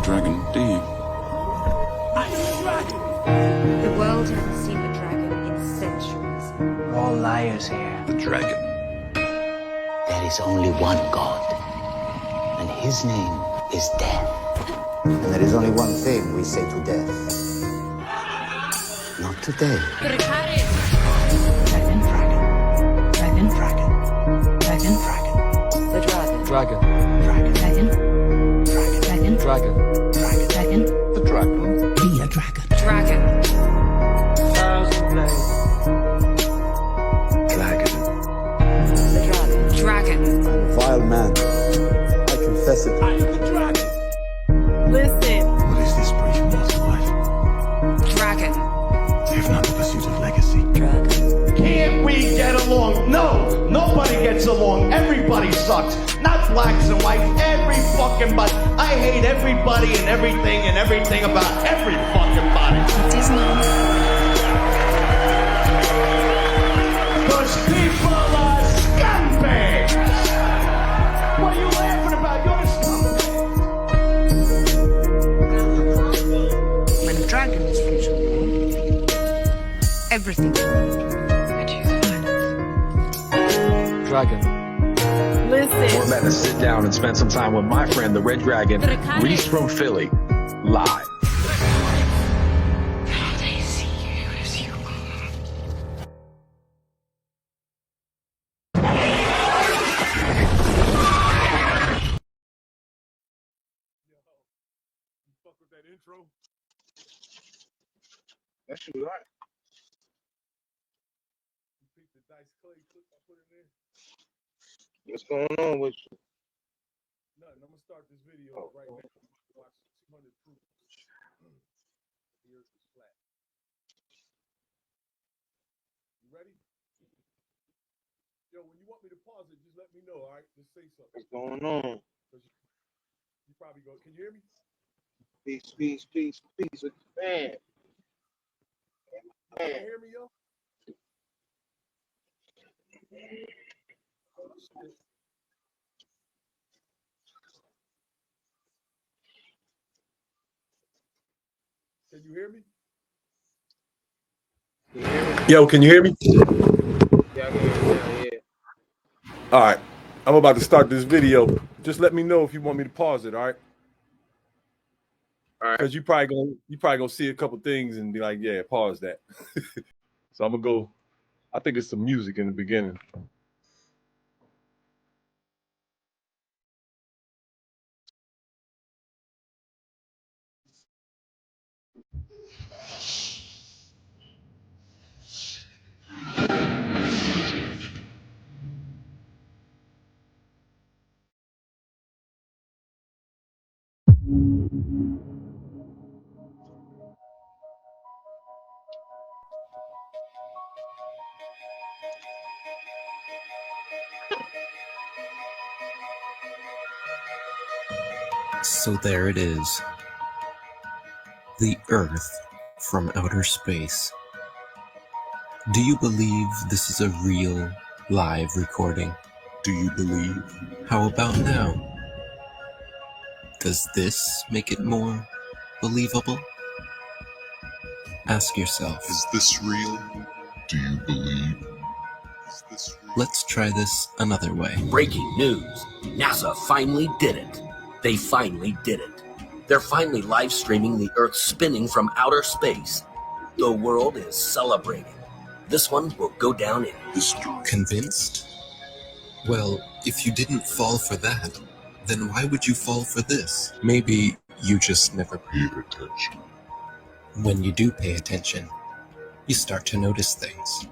dragon, do you? I'm the dragon! The world hasn't seen a dragon in centuries. We're all liars here. The dragon. There is only one God, and his name is death. And there is only one thing we say to death. Not today. Dragon, Dragon, dragon. Dragon, dragon. Dragon, dragon. the dragon. Dragon. Dragon, dragon. Dragon, dragon. Dragon. Dragon, dragon. The dragon. Be a dragon. Dragon. Dragon. The dragon. Dragon. Vile man. I confess it. I am the dragon! Listen. What is this brief mortal life? Dragon. If not the pursuit of legacy. Dragon. Can't we get along? No! Nobody gets along. Everybody sucks. Not blacks and whites. Every fucking body. I hate everybody and everything about every fucking body. It is not. Because people are scumbags! What are you laughing about? You're a scumbag! When a dragon is usually everything. I choose violence. Dragon. Listen. We're about to sit down and spend some time with my friend, the Red Dragon, Dracanis. Reese from Philly, live. They see you as you are. Fuck with that intro. That's you right. You peep the Dice Clay clip I put in there? What's going on with you? Nothing. I'm gonna start this video right now. Watch 200 proof. The earth is flat. You ready? Yo, when you want me to pause it, just let me know, all right? Just say something. What's going on? You probably go. Can you hear me? Peace, peace, peace, peace with the fam. Can you hear me, yo? Oh, shit. Can you hear me? Yo, can you hear me? Yeah, I can hear you now, yeah. All right. I'm about to start this video. Just let me know if you want me to pause it, all right? All right. Because you probably gonna see a couple things and be like, yeah, pause that. So I'm gonna go. I think it's some music in the beginning. So there it is. The Earth from outer space. Do you believe this is a real, live recording? Do you believe? How about now? Does this make it more believable? Ask yourself. Is this real? Do you believe? Is this real? Let's try this another way. Breaking news. NASA finally did it. They finally did it. They're finally live streaming the Earth spinning from outer space. The world is celebrating. This one will go down in history. Convinced? Well, if you didn't fall for that, then why would you fall for this? Maybe you just never Pay attention. When you do pay attention, you start to notice things.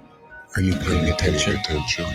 Are you paying attention? Pay attention.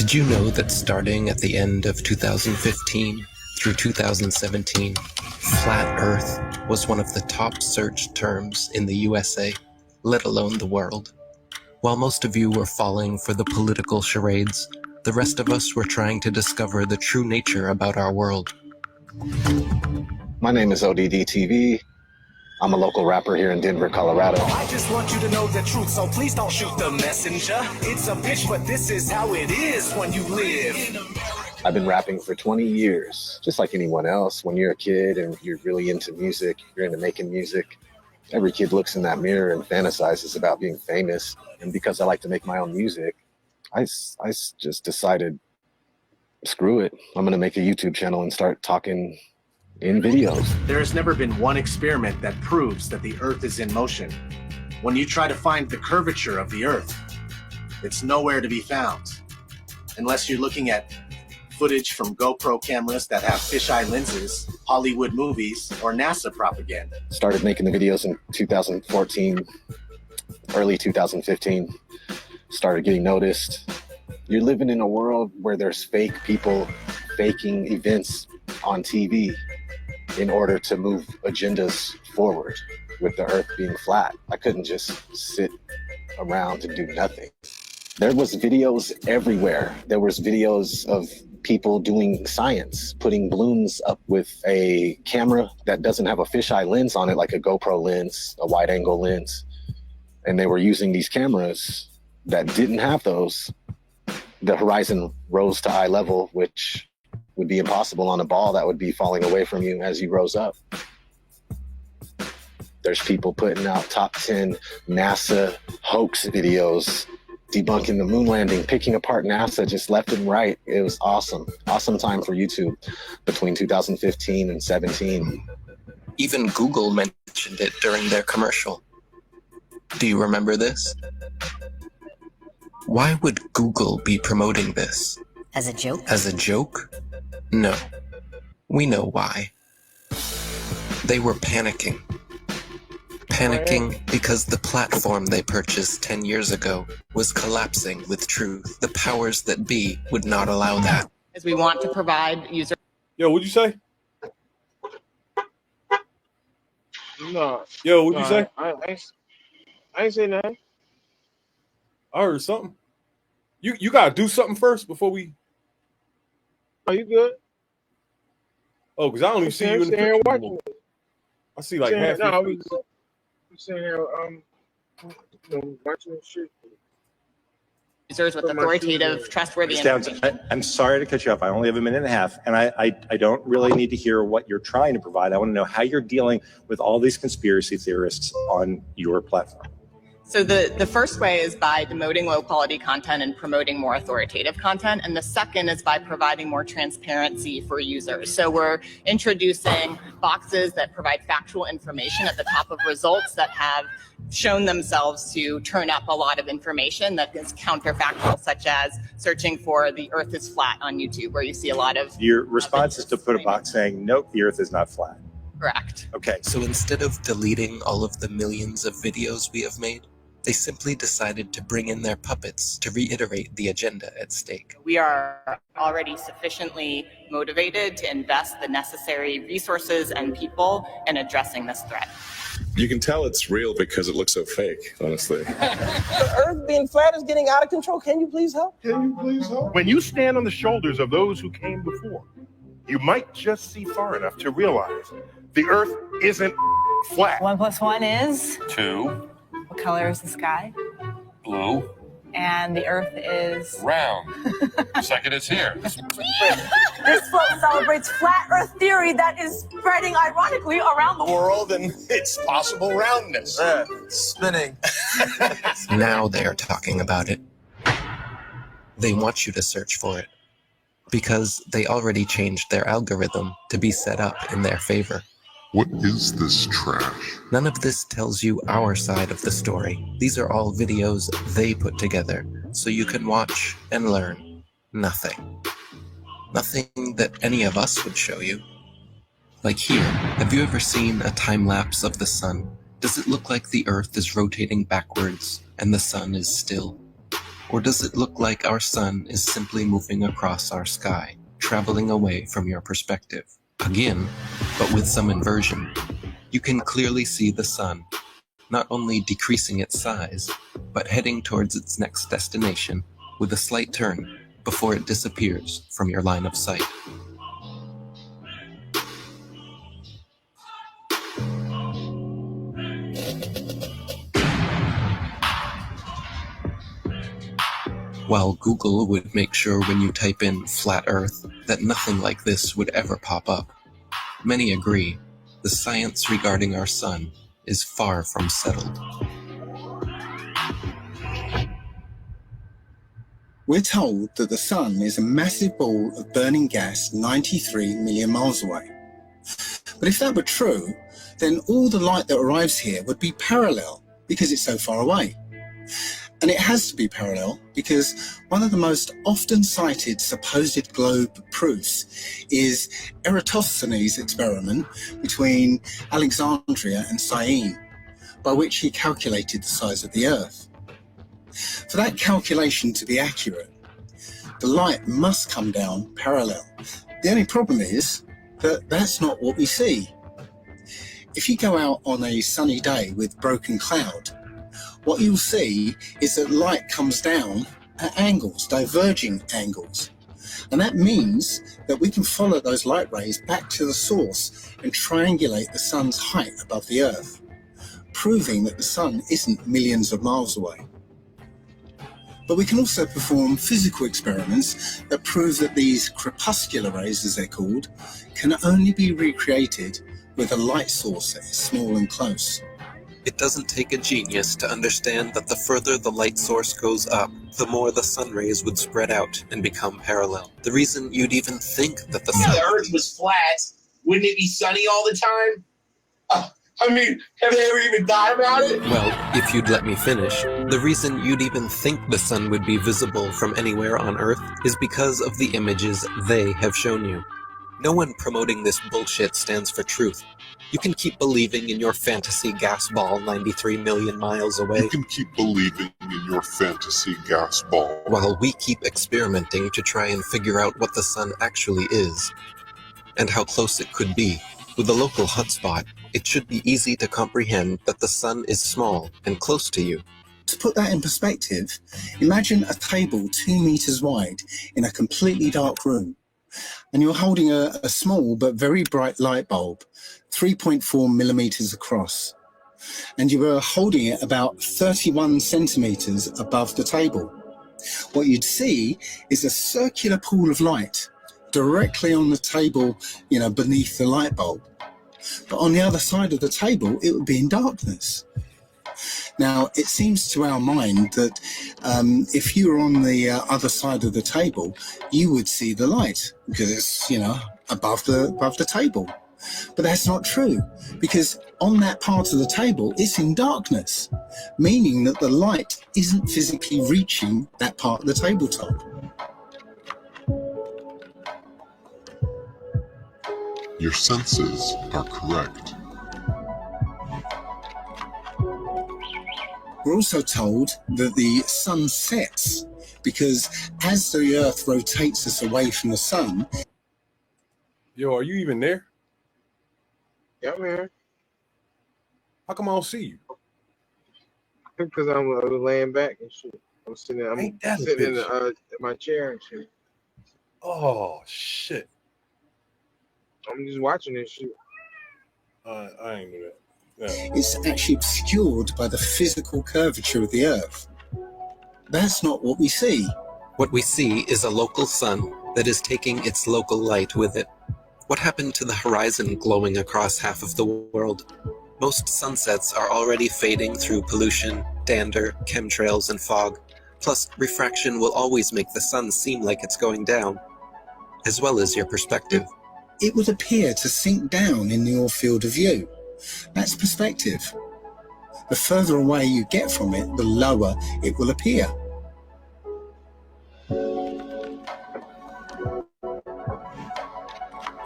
Did you know that starting at the end of 2015 through 2017, Flat Earth was one of the top searched terms in the USA, let alone the world? While most of you were falling for the political charades, the rest of us were trying to discover the true nature about our world. My name is ODD TV. I'm a local rapper here in Denver, Colorado. I just want you to know the truth, so please don't shoot the messenger. It's a pitch, but this is how it is when you live. I've been rapping for 20 years, just like anyone else. When you're a kid and you're really into music, you're into making music, every kid looks in that mirror and fantasizes about being famous. And because I like to make my own music, I just decided, screw it. I'm going to make a YouTube channel and start talking in videos. There has never been one experiment that proves that the Earth is in motion. When you try to find the curvature of the Earth, it's nowhere to be found. Unless you're looking at footage from GoPro cameras that have fisheye lenses, Hollywood movies, or NASA propaganda. Started making the videos in 2014, early 2015. Started getting noticed. You're living in a world where there's fake people faking events on TV in order to move agendas forward with the Earth being flat. I couldn't just sit around and do nothing. There was videos everywhere. There was videos of people doing science, putting balloons up with a camera that doesn't have a fisheye lens on it, like a GoPro lens, a wide angle lens. And they were using these cameras that didn't have those. The horizon rose to eye level, which would be impossible on a ball that would be falling away from you as you rose up. There's people putting out top 10 NASA hoax videos, debunking the moon landing, picking apart NASA just left and right. It was awesome. Awesome time for YouTube between 2015 and 17. Even Google mentioned it during their commercial. Do you remember this? Why would Google be promoting this? As a joke? As a joke? No. We know why. They were panicking. Panicking because the platform they purchased 10 years ago was collapsing with truth. The powers that be would not allow that. As we want to provide users. Yo, what'd you say? No. Yo, what'd you say? I ain't say nothing. I heard something. You gotta do something first before we. Are you good? Oh, because I don't even see you in the picture anymore. I see like half. No, we sitting here watching shit. Users with authoritative, trustworthy information. I'm sorry to cut you off. I only have a minute and a half, and I don't really need to hear what you're trying to provide. I want to know how you're dealing with all these conspiracy theorists on your platform. So the first way is by demoting low quality content and promoting more authoritative content. And the second is by providing more transparency for users. So we're introducing boxes that provide factual information at the top of results that have shown themselves to turn up a lot of information that is counterfactual, such as searching for the Earth is flat on YouTube, where you see a lot of. Your response is to put a box saying, nope, the Earth is not flat. Correct. Okay. So instead of deleting all of the millions of videos we have made, they simply decided to bring in their puppets to reiterate the agenda at stake. We are already sufficiently motivated to invest the necessary resources and people in addressing this threat. You can tell it's real because it looks so fake, honestly. The Earth being flat is getting out of control. Can you please help? When you stand on the shoulders of those who came before, you might just see far enough to realize the Earth isn't flat. 1 + 1 is? 2. What color is the sky? Blue. And the Earth is? Round. Second is here. This book celebrates flat Earth theory that is spreading ironically around the World and its possible roundness. Spinning. Now they are talking about it. They want you to search for it because they already changed their algorithm to be set up in their favor. What is this trash? None of this tells you our side of the story. These are all videos they put together, so you can watch and learn nothing. Nothing that any of us would show you. Like here, have you ever seen a time lapse of the sun? Does it look like the Earth is rotating backwards and the sun is still? Or does it look like our sun is simply moving across our sky, traveling away from your perspective? Again, but with some inversion. You can clearly see the sun, not only decreasing its size, but heading towards its next destination with a slight turn before it disappears from your line of sight. While Google would make sure when you type in flat Earth that nothing like this would ever pop up, many agree the science regarding our sun is far from settled. We're told that the sun is a massive ball of burning gas 93 million miles away. But if that were true, then all the light that arrives here would be parallel because it's so far away. And it has to be parallel because one of the most often cited supposed globe proofs is Eratosthenes' experiment between Alexandria and Syene, by which he calculated the size of the Earth. For that calculation to be accurate, the light must come down parallel. The only problem is that that's not what we see. If you go out on a sunny day with broken cloud, what you'll see is that light comes down at angles, diverging angles. And that means that we can follow those light rays back to the source and triangulate the sun's height above the Earth, proving that the sun isn't millions of miles away. But we can also perform physical experiments that prove that these crepuscular rays, as they're called, can only be recreated with a light source that is small and close. It doesn't take a genius to understand that the further the light source goes up, the more the sun rays would spread out and become parallel. The reason you'd even think that the sun... If the Earth was flat, wouldn't it be sunny all the time? I mean, have they ever even thought about it? Well, if you'd let me finish, the reason you'd even think the sun would be visible from anywhere on Earth is because of the images they have shown you. No one promoting this bullshit stands for truth. You can keep believing in your fantasy gas ball 93 million miles away. You can keep believing in your fantasy gas ball. While we keep experimenting to try and figure out what the sun actually is, and how close it could be. With a local hotspot, it should be easy to comprehend that the sun is small and close to you. To put that in perspective, imagine a table 2 meters wide in a completely dark room, and you're holding a small but very bright light bulb, 3.4 millimeters across, and you were holding it about 31 centimeters above the table. What you'd see is a circular pool of light directly on the table, beneath the light bulb. But on the other side of the table, it would be in darkness. Now, it seems to our mind that if you were on the other side of the table, you would see the light because it's, above the table. But that's not true, because on that part of the table, it's in darkness, meaning that the light isn't physically reaching that part of the tabletop. Your senses are correct. We're also told that the sun sets because as the Earth rotates us away from the sun... Yo, are you even there? Yeah, I'm here. How come I don't see you? Because I'm laying back and shit. I'm sitting there. I'm sitting in my chair and shit. Oh, shit. I'm just watching this shit. I ain't know that. Yeah. It's actually obscured by the physical curvature of the Earth. That's not what we see. What we see is a local sun that is taking its local light with it. What happened to the horizon glowing across half of the world? Most sunsets are already fading through pollution, dander, chemtrails, and fog. Plus, refraction will always make the sun seem like it's going down, as well as your perspective. It would appear to sink down in your field of view. That's perspective. The further away you get from it, the lower it will appear.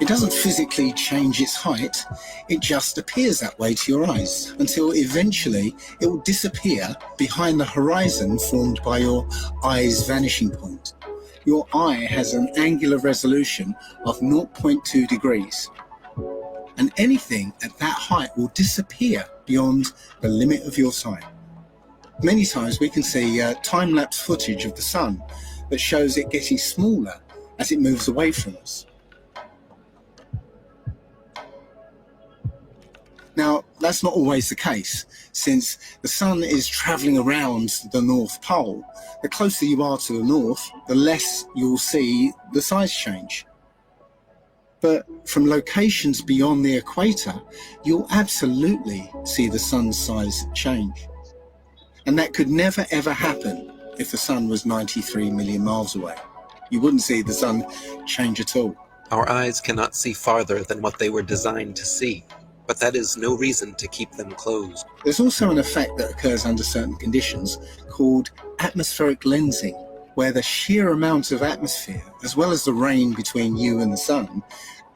It doesn't physically change its height, it just appears that way to your eyes, until eventually it will disappear behind the horizon formed by your eye's vanishing point. Your eye has an angular resolution of 0.2 degrees, and anything at that height will disappear beyond the limit of your sight. Many times we can see time-lapse footage of the sun that shows it getting smaller as it moves away from us. Now, that's not always the case, since the sun is traveling around the North Pole. The closer you are to the north, the less you'll see the size change. But from locations beyond the equator, you'll absolutely see the sun's size change. And that could never ever happen if the sun was 93 million miles away. You wouldn't see the sun change at all. Our eyes cannot see farther than what they were designed to see, but that is no reason to keep them closed. There's also an effect that occurs under certain conditions called atmospheric lensing, where the sheer amount of atmosphere, as well as the rain between you and the sun,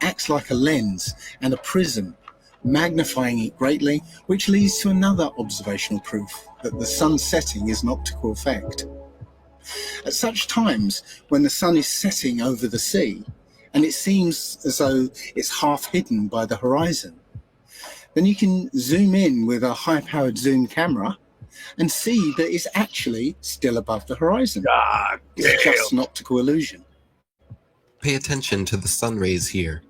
acts like a lens and a prism, magnifying it greatly, which leads to another observational proof that the sun setting is an optical effect. At such times, when the sun is setting over the sea, and it seems as though it's half hidden by the horizon, then you can zoom in with a high-powered zoom camera and see that it's actually still above the horizon. God damn. It's just an optical illusion. Pay attention to the sun rays here.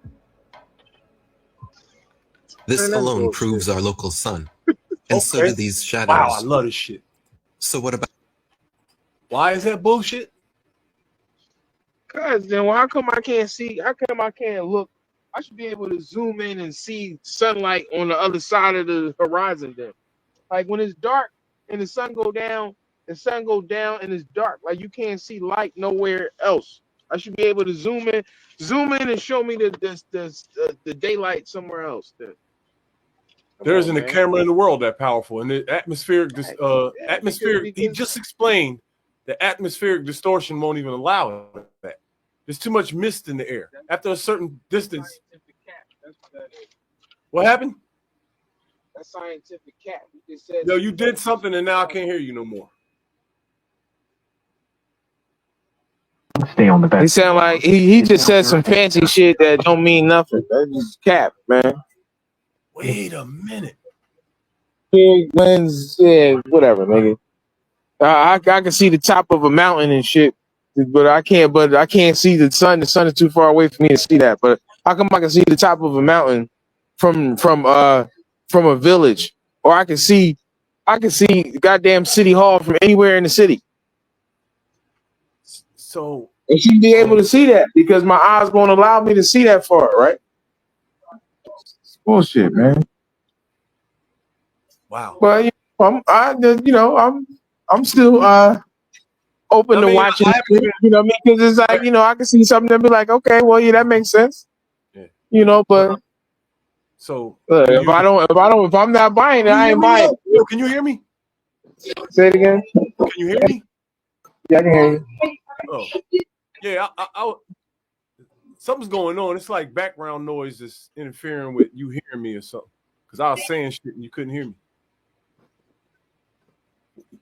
This Man, that's alone bullshit. proves our local sun, and so Okay. do these shadows. Wow, I love this shit. So what about... Why is that bullshit? Cause then how come I can't see? How come I can't look? I should be able to zoom in and see sunlight on the other side of the horizon then. Like when it's dark and the sun go down and it's dark. Like you can't see light nowhere else. I should be able to zoom in and show me the daylight somewhere else then. There isn't a camera in the world that powerful. And the atmospheric, he just explained the atmospheric distortion won't even allow that. There's too much mist in the air. After a certain distance. That's what that is. What happened? That's scientific cat. You just said Yo, you did something and now I can't hear you no more. Stay on the back. He sound like he just said some fancy shit that don't mean nothing. That's just cap, man. Wait a minute. Big lens, yeah, whatever, nigga. I can see the top of a mountain and shit, but I can't see the sun. The sun is too far away for me to see that. But how come I can see the top of a mountain from a village, or I can see goddamn City Hall from anywhere in the city? So I should be able to see that because my eyes won't allow me to see that far, right? It's bullshit, man. Wow. But I'm still open to watching. You know what I mean? Because it's like I can see something and be like, okay, well, yeah, that makes sense. Yeah. But so if I'm not buying it, I ain't buying it. Yo, can you hear me? Say it again. Can you hear me? Yeah, I can hear you. Oh, yeah. I something's going on. It's like background noise that's interfering with you hearing me or something. Because I was saying shit and you couldn't hear me.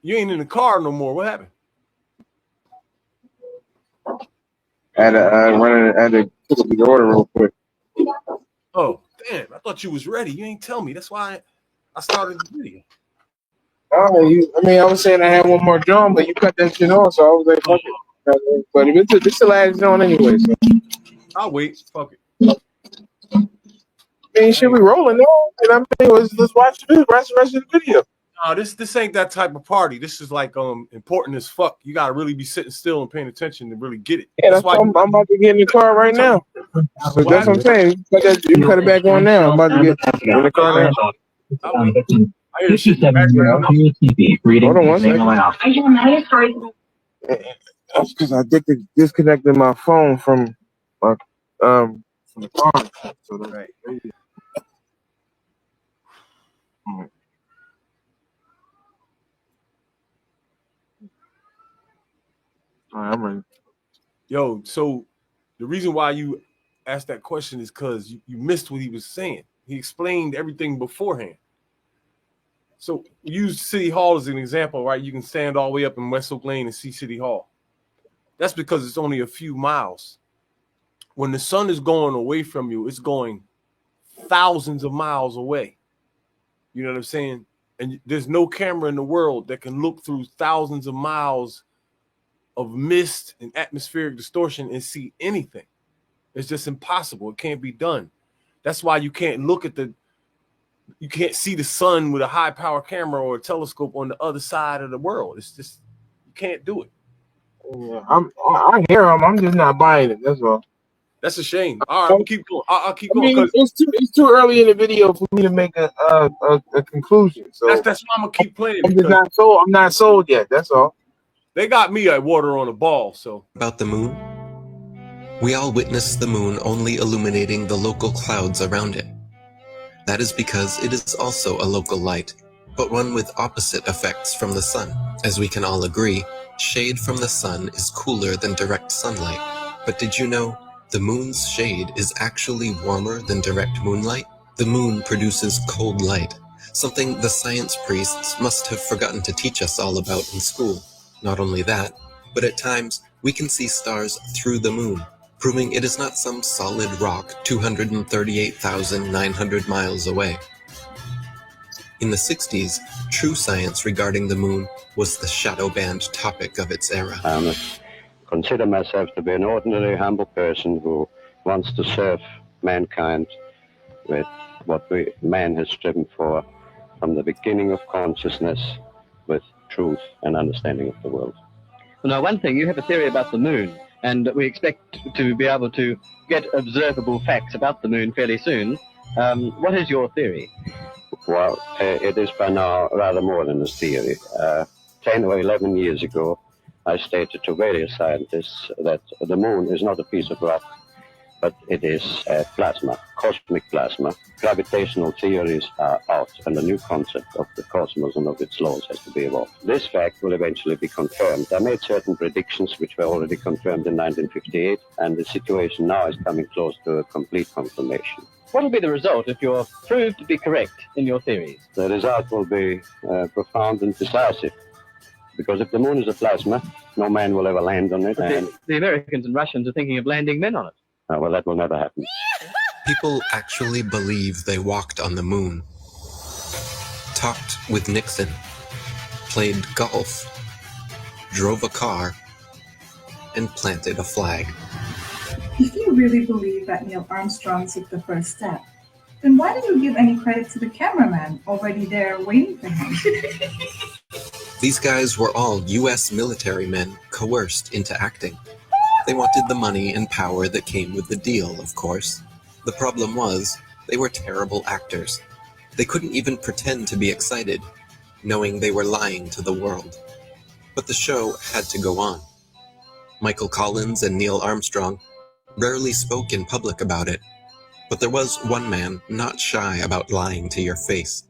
You ain't in the car no more. What happened? I had to pick up the order real quick. Oh, damn. I thought you was ready. You ain't tell me. That's why I started the video. Oh, I was saying I had one more drum, but you cut that shit off, so I was like, fuck it. But it's the last drum anyway, so. I'll wait. Fuck it. I mean, should we rolling though? And let's watch the rest of the video. No, this ain't that type of party. This is like important as fuck. You gotta really be sitting still and paying attention to really get it. Yeah, that's why I'm about to get in the car right now. But that's what I'm saying. You cut it back on now. I'm about to get in the car now. I hear shit in the background. Hold on one second. That's because I disconnected my phone from my from the car. So right. All right, I'm ready. Yo, so the reason why you asked that question is because you missed what he was saying. He explained everything beforehand. So use City Hall as an example, right? You can stand all the way up in West Oak Lane and see City Hall. That's because it's only a few miles. When the sun is going away from you, it's going thousands of miles away. You know what I'm saying? And there's no camera in the world that can look through thousands of miles of mist and atmospheric distortion and see anything. It's just impossible. It can't be done. That's why you can't see the sun with a high power camera or a telescope on the other side of the world. It's just, you can't do it. Yeah, I hear him. I'm just not buying it. That's all. That's a shame. All right, I'll keep going. I'll keep going. Mean, it's too early in the video for me to make a conclusion. So that's why I'm gonna keep playing. I'm not sold yet. That's all. They got me at water on a ball. So about the moon, we all witness the moon only illuminating the local clouds around it. That is because it is also a local light, but one with opposite effects from the sun. As we can all agree, shade from the sun is cooler than direct sunlight. But did you know the moon's shade is actually warmer than direct moonlight? The moon produces cold light, something the science priests must have forgotten to teach us all about in school. Not only that, but at times we can see stars through the moon, proving it is not some solid rock 238,900 miles away. In the 60s, true science regarding the moon was the shadow band topic of its era. I consider myself to be an ordinary, humble person who wants to serve mankind with what man has striven for from the beginning of consciousness, with truth and understanding of the world. Well, now, one thing, you have a theory about the moon, and we expect to be able to get observable facts about the moon fairly soon. What is your theory? Well, it is by now rather more than a theory. 10 or 11 years ago, I stated to various scientists that the moon is not a piece of rock, but it is plasma, cosmic plasma. Gravitational theories are out, and a new concept of the cosmos and of its laws has to be evolved. This fact will eventually be confirmed. I made certain predictions which were already confirmed in 1958, and the situation now is coming close to a complete confirmation. What will be the result if you're proved to be correct in your theories? The result will be profound and decisive. Because if the moon is a plasma, no man will ever land on it. And the Americans and Russians are thinking of landing men on it. Well, that will never happen. People actually believe they walked on the moon, talked with Nixon, played golf, drove a car, and planted a flag. If you really believe that Neil Armstrong took the first step, then why did you give any credit to the cameraman already there waiting for him? These guys were all U.S. military men coerced into acting. They wanted the money and power that came with the deal, of course. The problem was, they were terrible actors. They couldn't even pretend to be excited, knowing they were lying to the world. But the show had to go on. Michael Collins and Neil Armstrong rarely spoke in public about it, but there was one man not shy about lying to your face.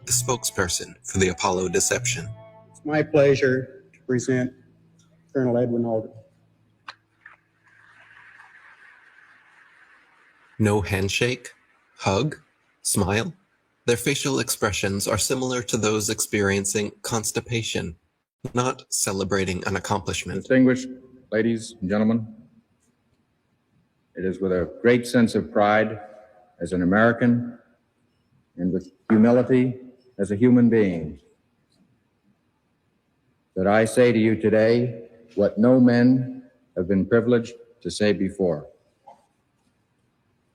The spokesperson for the Apollo deception. It's my pleasure to present Colonel Edwin Aldrin. No handshake, hug, smile. Their facial expressions are similar to those experiencing constipation, not celebrating an accomplishment. Distinguished ladies and gentlemen, it is with a great sense of pride as an American and with humility as a human being that I say to you today what no men have been privileged to say before.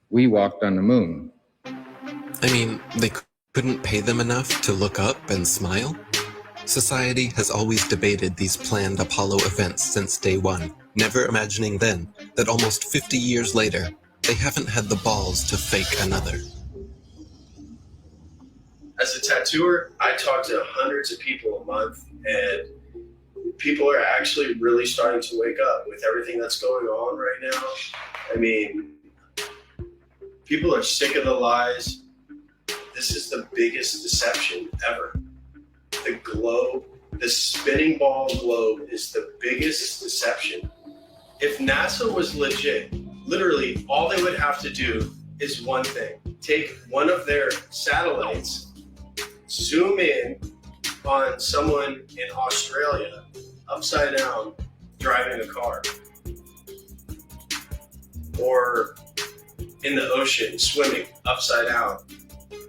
We walked on the moon. I mean, they couldn't pay them enough to look up and smile? Society has always debated these planned Apollo events since day one, never imagining then that almost 50 years later, they haven't had the balls to fake another. As a tattooer, I talk to hundreds of people a month, and people are actually really starting to wake up with everything that's going on right now. I mean, people are sick of the lies. This is the biggest deception ever. The globe, the spinning ball globe is the biggest deception. If NASA was legit, literally all they would have to do is one thing. Take one of their satellites, zoom in on someone in Australia, upside down, driving a car. Or in the ocean, swimming upside down.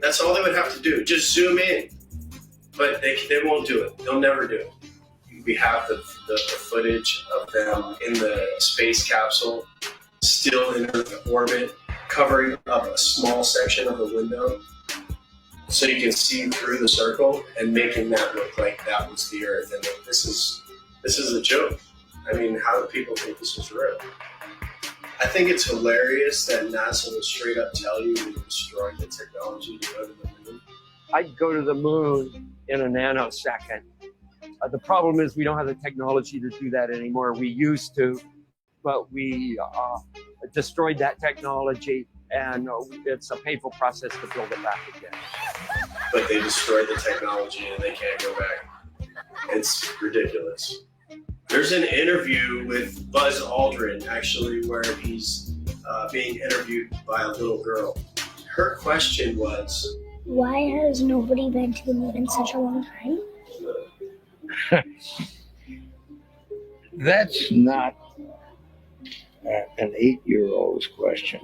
That's all they would have to do. Just zoom in. But they won't do it. They'll never do it. We have the footage of them in the space capsule, still in Earth orbit, covering up a small section of the window so you can see through the circle and making that look like that was the Earth. And this is a joke. I mean, how do people think this is real? I think it's hilarious that NASA will straight up tell you we destroyed the technology to go to the moon. I'd go to the moon in a nanosecond. The problem is we don't have the technology to do that anymore. We used to, but we destroyed that technology, and it's a painful process to build it back again. But they destroyed the technology and they can't go back. It's ridiculous. There's an interview with Buzz Aldrin, actually, where he's being interviewed by a little girl. Her question was, why has nobody been to the moon in such a long time? That's not an 8-year-old's question.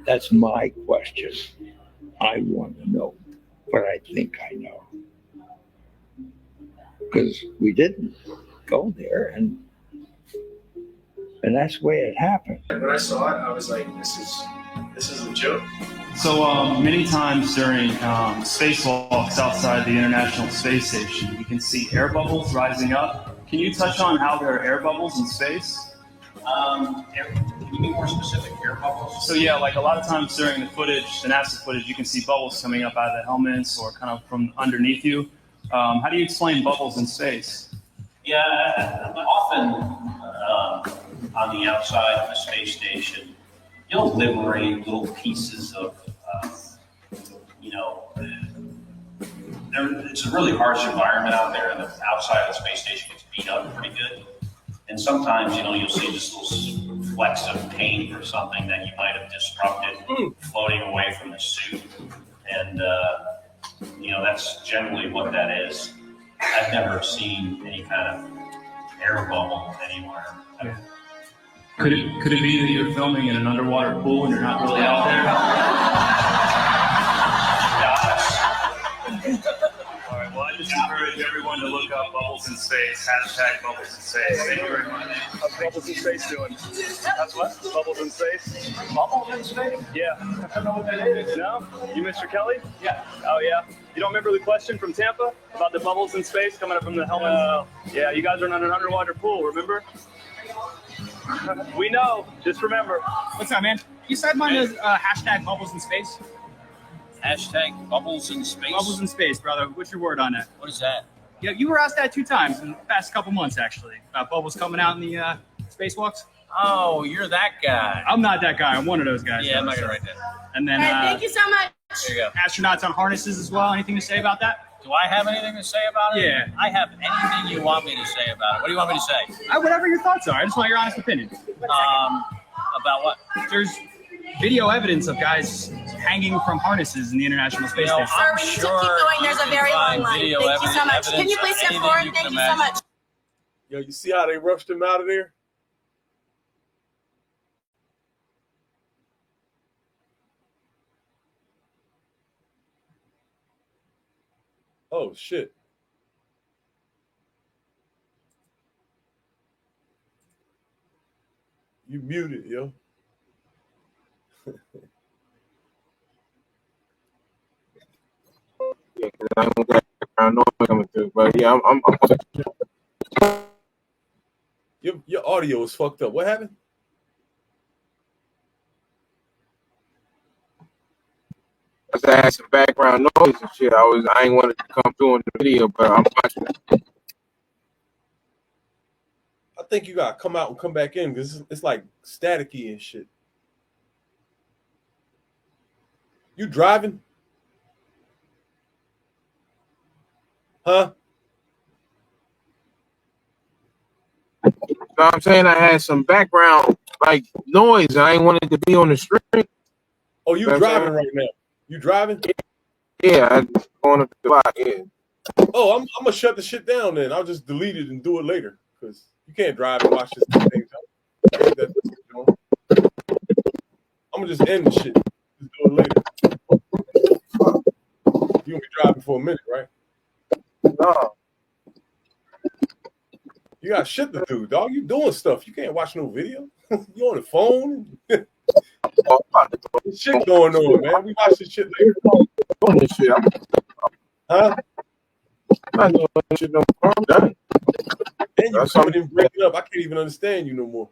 That's my question. I want to know what I think I know. Because we didn't go there, and that's the way it happened. When I saw it, I was like, this is a joke. So many times during spacewalks outside the International Space Station, you can see air bubbles rising up. Can you touch on how there are air bubbles in space? Can you be more specific? Air bubbles? So yeah, like a lot of times during the footage, the NASA footage, you can see bubbles coming up out of the helmets or kind of from underneath you. How do you explain bubbles in space? Yeah, often on the outside of the space station, you'll liberate little pieces of, it's a really harsh environment out there, and the outside of the space station gets beat up pretty good. And sometimes, you'll see just little flecks of paint or something that you might have disrupted floating away from the suit. And, that's generally what that is. I've never seen any kind of air bubble anywhere. Yeah. Could it be that you're filming in an underwater pool and you're not really out there? All right, well, I just encourage everyone to look up Bubbles in Space, hashtag Bubbles in Space. Thank you very much. How's Bubbles in Space doing? How's what? Bubbles in Space? Bubbles in Space? Yeah. I don't know what that is. No? You Mr. Kelly? Yeah. Oh, yeah. You don't remember the question from Tampa about the bubbles in space coming up from the helmet? Yeah, you guys are in an underwater pool, remember? We know. Just remember. What's up, man? You said mine is hashtag Bubbles in Space. Hashtag Bubbles in Space? Bubbles in Space, brother. What's your word on that? What is that? Yeah, you were asked that 2 times in the past couple months, actually, about bubbles coming out in the spacewalks. Oh, you're that guy. I'm not that guy. I'm one of those guys. Yeah, I'm not going to write that. And then, thank you so much. There you go. Astronauts on harnesses as well. Anything to say about that? Do I have anything to say about it? Yeah. I have anything you want me to say about it. What do you want me to say? Whatever your thoughts are. I just want your honest opinion. About what? There's video evidence of guys hanging from harnesses in the International Space Station. I'm We need to sure keep going. There's a very long line. video Thank you so much. evidence Can you please of step anything forward? you Thank can you so much. Yo, you see how they rushed him out of there? Oh, shit. You muted, yo. Yeah, because I don't got background noise coming through. But yeah, I'm Your audio is fucked up. What happened? I had some background noise and shit. I ain't wanted to come through in the video, but I'm watching it. I think you gotta come out and come back in because it's like staticky and shit. You driving? Huh? So I'm saying I had some background like noise. I ain't wanted to be on the street. Oh, you driving right now? You driving? Yeah, I just going up the block. Yeah. Oh, I'm gonna shut the shit down then. I'll just delete it and do it later because you can't drive and watch this at the same time. I'm gonna just end the shit. Just do it later. You gonna be driving for a minute, right? No. You got shit to do, dog. You doing stuff. You can't watch no video. You on the phone. There's shit going on, man. We watch this shit later. Huh? I'm not doing shit no more. I'm done. And you coming in breaking up. I can't even understand you no more.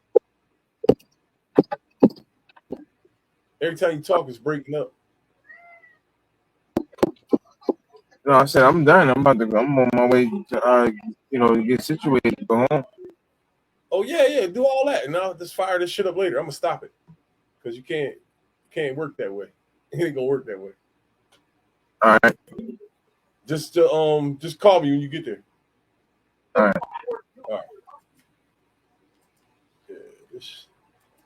Every time you talk, it's breaking up. No, I said I'm done. I'm on my way to to get situated to go home. Oh yeah, do all that, and I'll just fire this shit up later. I'm gonna stop it because you can't work that way. It ain't gonna work that way. All right. Just call me when you get there. All right. All right. Yeah, this.